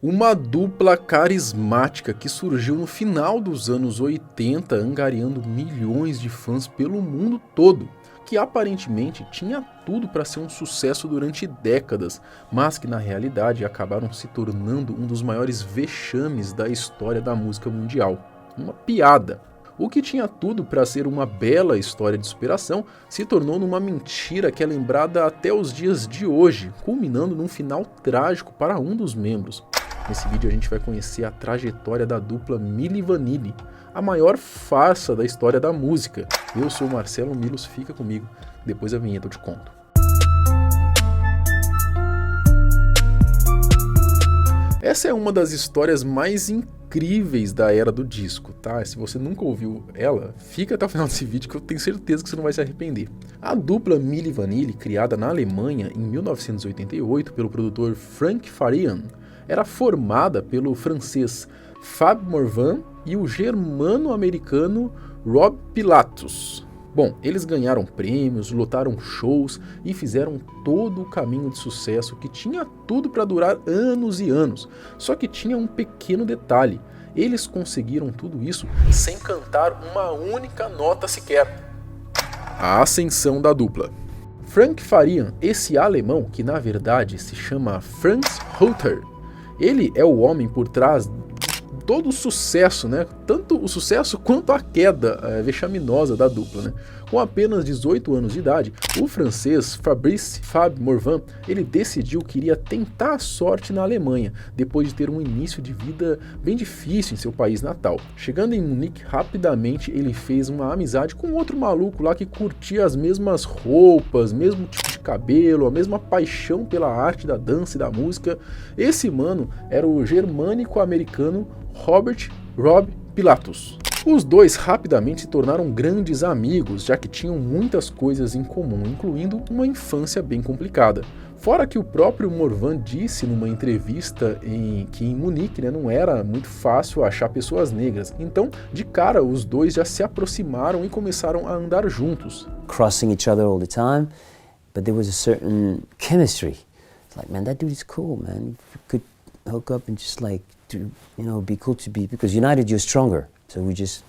Uma dupla carismática que surgiu no final dos anos 80, angariando milhões de fãs pelo mundo todo, que aparentemente tinha tudo para ser um sucesso durante décadas, mas que na realidade acabaram se tornando um dos maiores vexames da história da música mundial. Uma piada. O que tinha tudo para ser uma bela história de superação se tornou numa mentira que é lembrada até os dias de hoje, culminando num final trágico para um dos membros. Nesse vídeo a gente vai conhecer a trajetória da dupla Milli Vanilli, a maior farsa da história da música. Eu sou o Marcelo Milos, fica comigo, depois da vinheta eu te conto. Essa é uma das histórias mais incríveis da era do disco, tá? Se você nunca ouviu ela, fica até o final desse vídeo que eu tenho certeza que você não vai se arrepender. A dupla Milli Vanilli, criada na Alemanha em 1988 pelo produtor Frank Farian, era formada pelo francês Fab Morvan e o germano-americano Rob Pilatus. Bom, eles ganharam prêmios, lotaram shows e fizeram todo o caminho de sucesso que tinha tudo para durar anos e anos. Só que tinha um pequeno detalhe, eles conseguiram tudo isso sem cantar uma única nota sequer. A ascensão da dupla. Frank Farian, esse alemão que na verdade se chama Franz Reuter, ele é o homem por trás de todo o sucesso, né? Tanto o sucesso quanto a queda vexaminosa da dupla, né? Com apenas 18 anos de idade, o francês Fabrice Fab Morvan, ele decidiu que iria tentar a sorte na Alemanha, depois de ter um início de vida bem difícil em seu país natal. Chegando em Munique, rapidamente ele fez uma amizade com outro maluco lá que curtia as mesmas roupas, mesmo tipo de cabelo, a mesma paixão pela arte da dança e da música. Esse mano era o germânico-americano Robert Rob Pilatus. Os dois rapidamente se tornaram grandes amigos, já que tinham muitas coisas em comum, incluindo uma infância bem complicada. Fora que o próprio Morvan disse numa entrevista que em Munique, né, não era muito fácil achar pessoas negras. Então, de cara, os dois já se aproximaram e começaram a andar juntos. Crossing each other all the time, but there was a certain chemistry. It's like, man, that dude is cool, man. You could hook up and just like, be cool to be, because united you're stronger. So we just,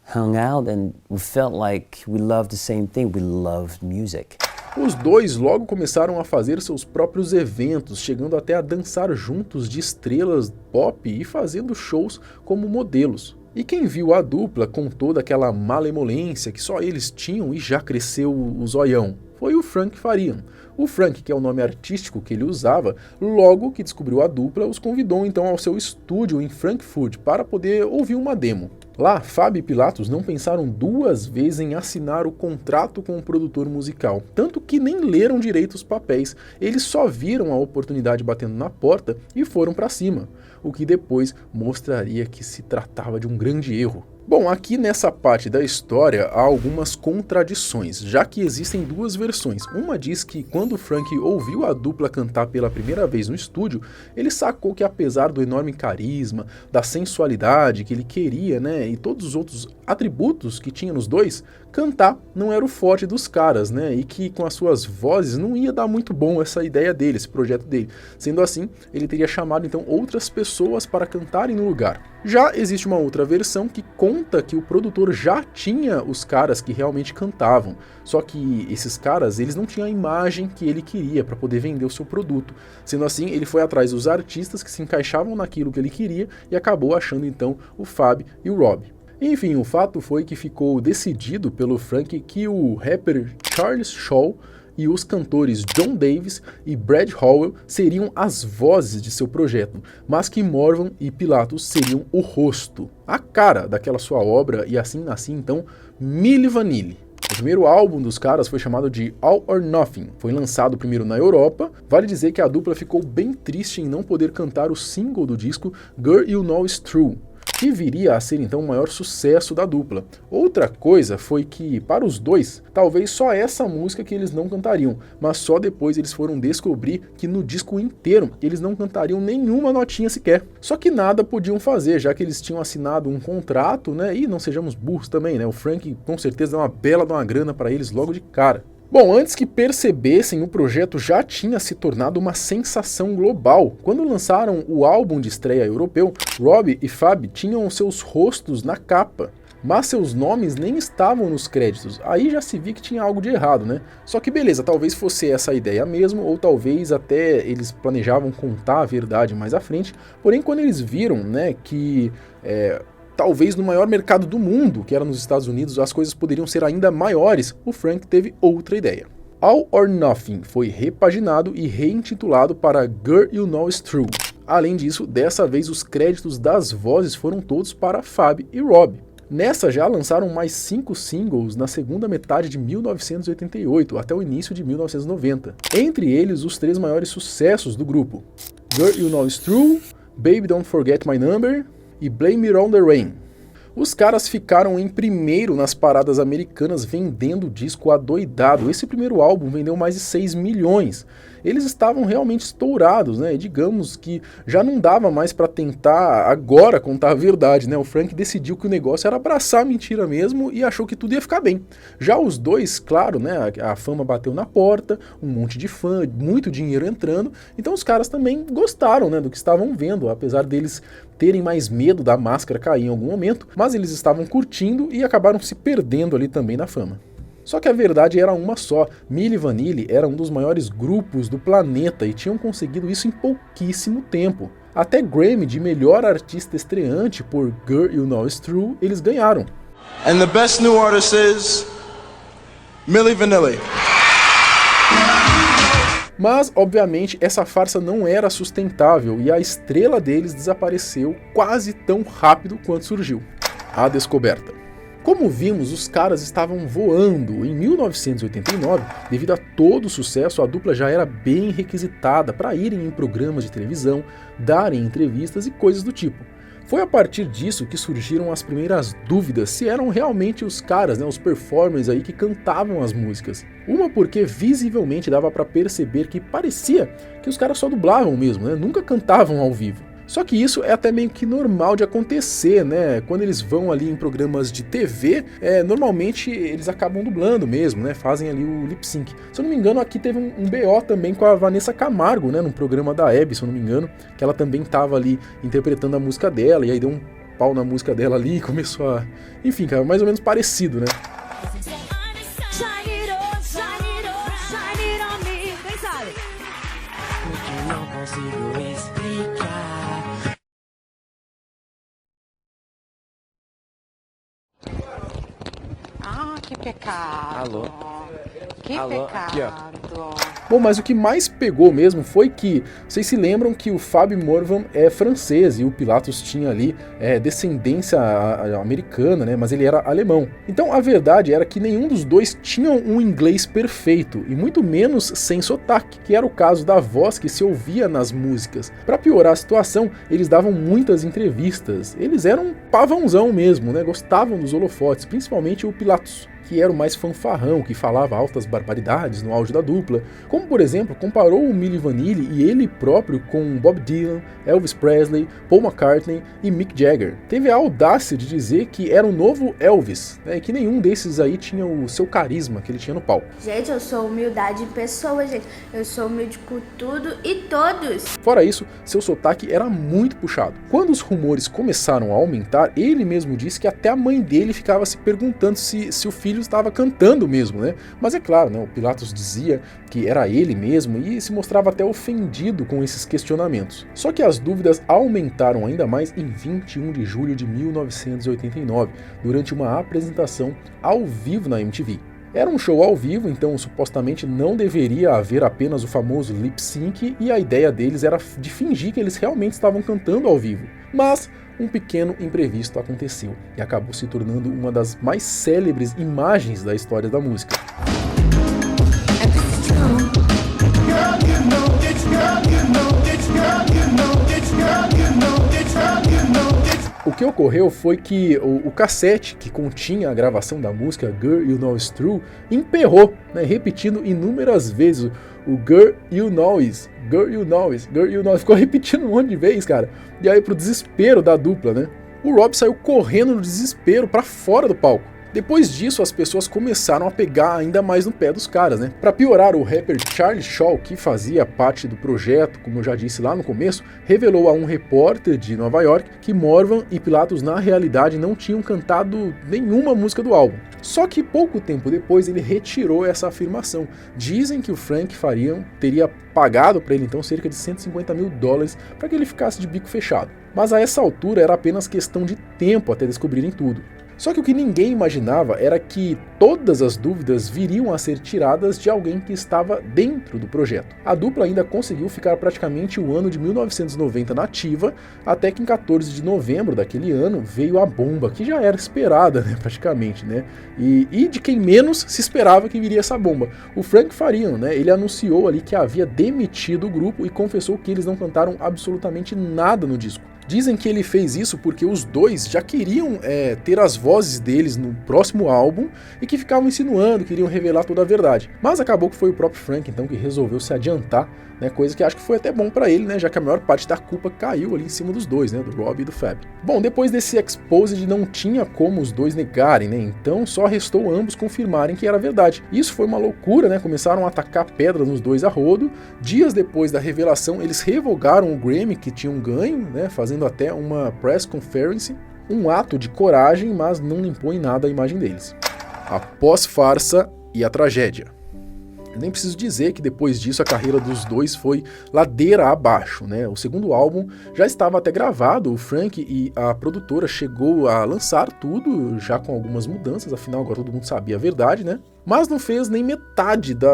hung out and we felt like we loved the same thing. We loved music. Os dois logo começaram a fazer seus próprios eventos, chegando até a dançar juntos de estrelas pop e fazendo shows como modelos. E quem viu a dupla com toda aquela malemolência que só eles tinham e já cresceu o zoião foi o Frank Farian. O Frank, que é o nome artístico que ele usava, logo que descobriu a dupla, os convidou então ao seu estúdio em Frankfurt para poder ouvir uma demo. Lá, Fab e Pilatus não pensaram duas vezes em assinar o contrato com o produtor musical, tanto que nem leram direito os papéis, eles só viram a oportunidade batendo na porta e foram para cima, o que depois mostraria que se tratava de um grande erro. Bom, aqui nessa parte da história há algumas contradições, já que existem duas versões. Uma diz que quando Frank ouviu a dupla cantar pela primeira vez no estúdio, ele sacou que apesar do enorme carisma, da sensualidade que ele queria, né, e todos os outros atributos que tinha nos dois, cantar não era o forte dos caras, né, e que com as suas vozes não ia dar muito bom essa ideia dele, esse projeto dele. Sendo assim, ele teria chamado então outras pessoas para cantarem no lugar. Já existe uma outra versão que conta que o produtor já tinha os caras que realmente cantavam, só que esses caras eles não tinham a imagem que ele queria para poder vender o seu produto. Sendo assim, ele foi atrás dos artistas que se encaixavam naquilo que ele queria e acabou achando então o Fab e o Rob. Enfim, o fato foi que ficou decidido pelo Frank que o rapper Charles Shaw e os cantores John Davis e Brad Howell seriam as vozes de seu projeto, mas que Morvan e Pilatus seriam o rosto, a cara daquela sua obra, e assim nascia então Milli Vanilli. O primeiro álbum dos caras foi chamado de All or Nothing, foi lançado primeiro na Europa. Vale dizer que a dupla ficou bem triste em não poder cantar o single do disco Girl You Know It's True, que viria a ser então o maior sucesso da dupla. Outra coisa foi que, para os dois, talvez só essa música que eles não cantariam, mas só depois eles foram descobrir que no disco inteiro eles não cantariam nenhuma notinha sequer. Só que nada podiam fazer, já que eles tinham assinado um contrato, né? E não sejamos burros também, né? O Frank com certeza deu uma bela de uma grana para eles logo de cara. Bom, antes que percebessem, o projeto já tinha se tornado uma sensação global. Quando lançaram o álbum de estreia europeu, Robbie e Fab tinham seus rostos na capa, mas seus nomes nem estavam nos créditos. Aí já se via que tinha algo de errado, né? Só que beleza, talvez fosse essa a ideia mesmo, ou talvez até eles planejavam contar a verdade mais à frente. Porém, quando eles viram, né, que talvez no maior mercado do mundo, que era nos Estados Unidos, as coisas poderiam ser ainda maiores, o Frank teve outra ideia. All or Nothing foi repaginado e reintitulado para Girl You Know It's True. Além disso, dessa vez os créditos das vozes foram todos para Fab e Rob. Nessa já lançaram mais 5 singles na segunda metade de 1988 até o início de 1990. Entre eles, os 3 maiores sucessos do grupo: Girl You Know It's True, Baby Don't Forget My Number e Blame It On The Rain. Os caras ficaram em primeiro nas paradas americanas vendendo disco adoidado. Esse primeiro álbum vendeu mais de 6 milhões. Eles estavam realmente estourados, né? E digamos que já não dava mais para tentar agora contar a verdade, né? O Frank decidiu que o negócio era abraçar a mentira mesmo e achou que tudo ia ficar bem. Já os dois, claro, né? A fama bateu na porta, um monte de fã, muito dinheiro entrando. Então os caras também gostaram, né, do que estavam vendo, apesar deles terem mais medo da máscara cair em algum momento, mas eles estavam curtindo e acabaram se perdendo ali também na fama. Só que a verdade era uma só: Milli Vanilli era um dos maiores grupos do planeta e tinham conseguido isso em pouquíssimo tempo. Até Grammy de melhor artista estreante por Girl You Know It's True eles ganharam. And the best new artist is Milli Vanilli. Mas, obviamente, essa farsa não era sustentável e a estrela deles desapareceu quase tão rápido quanto surgiu. A descoberta. Como vimos, os caras estavam voando. Em 1989, devido a todo o sucesso, a dupla já era bem requisitada para irem em programas de televisão, darem entrevistas e coisas do tipo. Foi a partir disso que surgiram as primeiras dúvidas se eram realmente os caras, né, os performers aí que cantavam as músicas. Uma porque visivelmente dava para perceber que parecia que os caras só dublavam mesmo, né, nunca cantavam ao vivo. Só que isso é até meio que normal de acontecer, né? Quando eles vão ali em programas de TV, normalmente eles acabam dublando mesmo, né? Fazem ali o lip sync. Se eu não me engano, aqui teve um BO também com a Vanessa Camargo, né? Num programa da Hebe, se eu não me engano, que ela também tava ali interpretando a música dela, e aí deu um pau na música dela ali e começou a... Enfim, cara, mais ou menos parecido, né? Que pecado. Alô? Que Alô? pecado. Aqui, ó. Bom, mas o que mais pegou mesmo foi que, vocês se lembram que o Fab Morvan é francês e o Pilatus tinha ali descendência americana, né? Mas ele era alemão. Então a verdade era que nenhum dos dois tinham um inglês perfeito, e muito menos sem sotaque, que era o caso da voz que se ouvia nas músicas. Para piorar a situação, eles davam muitas entrevistas. Eles eram um pavãozão mesmo, né? Gostavam dos holofotes, principalmente o Pilatus, que era o mais fanfarrão, que falava altas barbaridades no auge da dupla, como por exemplo comparou o Milli Vanilli e ele próprio com Bob Dylan, Elvis Presley, Paul McCartney e Mick Jagger. Teve a audácia de dizer que era o novo Elvis, né, e que nenhum desses aí tinha o seu carisma que ele tinha no palco. Gente, eu sou humildade em pessoa, gente. Eu sou humilde com tudo e todos. Fora isso, seu sotaque era muito puxado. Quando os rumores começaram a aumentar, ele mesmo disse que até a mãe dele ficava se perguntando se o filho estava cantando mesmo, né? Mas é claro, né? O Pilatus dizia que era ele mesmo e se mostrava até ofendido com esses questionamentos. Só que as dúvidas aumentaram ainda mais em 21 de julho de 1989, durante uma apresentação ao vivo na MTV. Era um show ao vivo, então supostamente não deveria haver apenas o famoso lip sync, e a ideia deles era de fingir que eles realmente estavam cantando ao vivo. Mas um pequeno imprevisto aconteceu e acabou se tornando uma das mais célebres imagens da história da música. O que ocorreu foi que o cassete que continha a gravação da música Girl You Know It's True emperrou, né, repetindo inúmeras vezes o Girl You Know Is, Girl You Know Is, Girl You Know Is. Ficou repetindo um monte de vezes, cara. E aí pro desespero da dupla, né? O Rob saiu correndo no desespero pra fora do palco. Depois disso, as pessoas começaram a pegar ainda mais no pé dos caras, né? Para piorar, o rapper Charlie Shaw, que fazia parte do projeto, como eu já disse lá no começo, revelou a um repórter de Nova York que Morvan e Pilatus na realidade não tinham cantado nenhuma música do álbum. Só que pouco tempo depois ele retirou essa afirmação. Dizem que o Frank Farian teria pagado para ele então cerca de $150 mil para que ele ficasse de bico fechado. Mas a essa altura era apenas questão de tempo até descobrirem tudo. Só que o que ninguém imaginava era que todas as dúvidas viriam a ser tiradas de alguém que estava dentro do projeto. A dupla ainda conseguiu ficar praticamente o ano de 1990 na ativa, até que em 14 de novembro daquele ano veio a bomba, que já era esperada, né, praticamente, né? E de quem menos se esperava que viria essa bomba. O Frank Farian, né, ele anunciou ali que havia demitido o grupo e confessou que eles não cantaram absolutamente nada no disco. Dizem que ele fez isso porque os dois já queriam ter as vozes deles no próximo álbum e que ficavam insinuando, queriam revelar toda a verdade. Mas acabou que foi o próprio Frank então que resolveu se adiantar, né, coisa que acho que foi até bom pra ele, né, já que a maior parte da culpa caiu ali em cima dos dois, né, do Rob e do Fab. Bom, depois desse exposed não tinha como os dois negarem, né, então só restou ambos confirmarem que era verdade. Isso foi uma loucura, né, começaram a atacar pedras nos dois a rodo. Dias depois da revelação eles revogaram o Grammy que tinham ganho, né, fazendo até uma press conference, um ato de coragem, mas não limpou em nada a imagem deles. A pós-farsa e a tragédia. Eu nem preciso dizer que depois disso a carreira dos dois foi ladeira abaixo, né? O segundo álbum já estava até gravado, o Frank e a produtora chegou a lançar tudo, já com algumas mudanças, afinal agora todo mundo sabia a verdade, né? Mas não fez nem metade da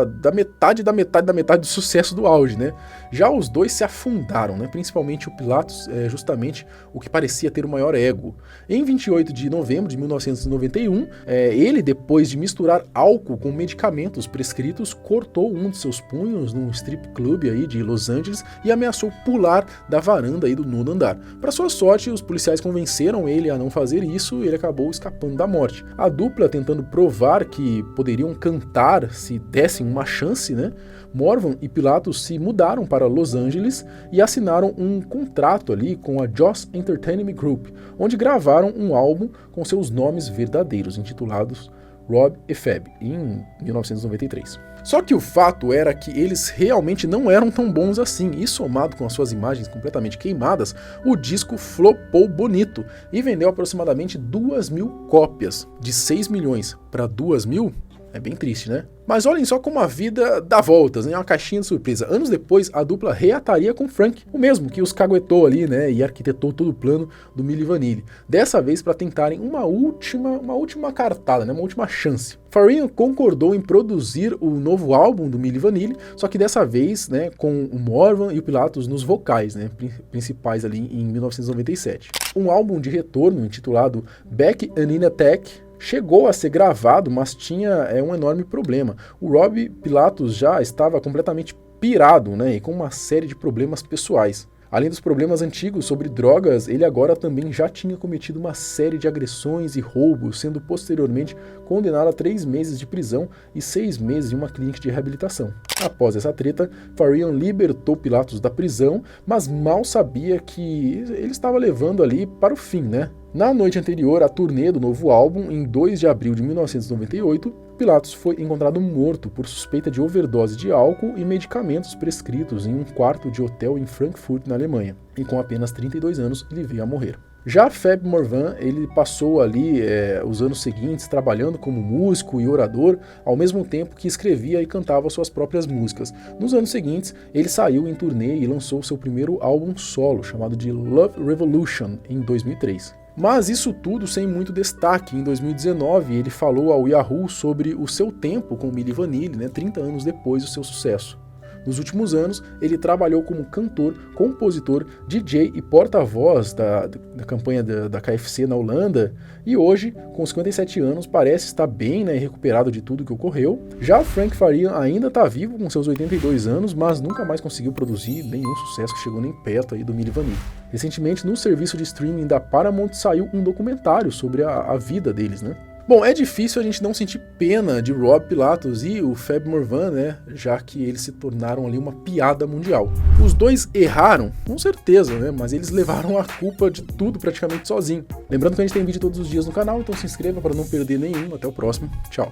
metade do sucesso do auge, né? Já os dois se afundaram, né? Principalmente o Pilatus, justamente o que parecia ter o maior ego. Em 28 de novembro de 1991, ele, depois de misturar álcool com medicamentos prescritos, cortou um de seus punhos num strip club aí de Los Angeles e ameaçou pular da varanda aí do nono andar. Para sua sorte, os policiais convenceram ele a não fazer isso e ele acabou escapando da morte. A dupla, tentando provar que poderiam cantar se dessem uma chance, né? Morvan e Pilatus se mudaram para Los Angeles e assinaram um contrato ali com a Joss Entertainment Group, onde gravaram um álbum com seus nomes verdadeiros, intitulados Rob e Fab, em 1993. Só que o fato era que eles realmente não eram tão bons assim, e somado com as suas imagens completamente queimadas, o disco flopou bonito e vendeu aproximadamente 2.000 cópias. De 6 milhões para 2.000, é bem triste, né? Mas olhem só como a vida dá voltas, né? Uma caixinha de surpresa. Anos depois, a dupla reataria com Frank, o mesmo que os caguetou ali, né? E arquitetou todo o plano do Milli Vanilli. Dessa vez para tentarem uma última cartada, né? Uma última chance. Farian concordou em produzir o novo álbum do Milli Vanilli, só que dessa vez, né, com o Morvan e o Pilatus nos vocais, né, principais ali em 1997. Um álbum de retorno intitulado Back and in Attack chegou a ser gravado, mas tinha um enorme problema. O Rob Pilatus já estava completamente pirado, né, e com uma série de problemas pessoais. Além dos problemas antigos sobre drogas, ele agora também já tinha cometido uma série de agressões e roubos, sendo posteriormente condenado a 3 meses de prisão e 6 meses em uma clínica de reabilitação. Após essa treta, Farian libertou Pilatus da prisão, mas mal sabia que ele estava levando ali para o fim, né? Na noite anterior à turnê do novo álbum, em 2 de abril de 1998, Pilatus foi encontrado morto por suspeita de overdose de álcool e medicamentos prescritos em um quarto de hotel em Frankfurt, na Alemanha. E com apenas 32 anos, ele veio a morrer. Já Fab Morvan, ele passou ali os anos seguintes trabalhando como músico e orador, ao mesmo tempo que escrevia e cantava suas próprias músicas. Nos anos seguintes, ele saiu em turnê e lançou seu primeiro álbum solo, chamado de Love Revolution, em 2003. Mas isso tudo sem muito destaque. Em 2019, ele falou ao Yahoo sobre o seu tempo com Milli Vanilli, né, 30 anos depois do seu sucesso. Nos últimos anos, ele trabalhou como cantor, compositor, DJ e porta-voz da campanha da KFC na Holanda, e hoje, com 57 anos, parece estar bem, né, recuperado de tudo que ocorreu. Já Frank Farian ainda está vivo com seus 82 anos, mas nunca mais conseguiu produzir nenhum sucesso que chegou nem perto aí do Milli Vanilli. Recentemente, no serviço de streaming da Paramount, saiu um documentário sobre a vida deles, né? Bom, é difícil a gente não sentir pena de Rob Pilatus e o Fab Morvan, né, já que eles se tornaram ali uma piada mundial. Os dois erraram, com certeza, né, mas eles levaram a culpa de tudo praticamente sozinho. Lembrando que a gente tem vídeo todos os dias no canal, então se inscreva para não perder nenhum. Até o próximo. Tchau.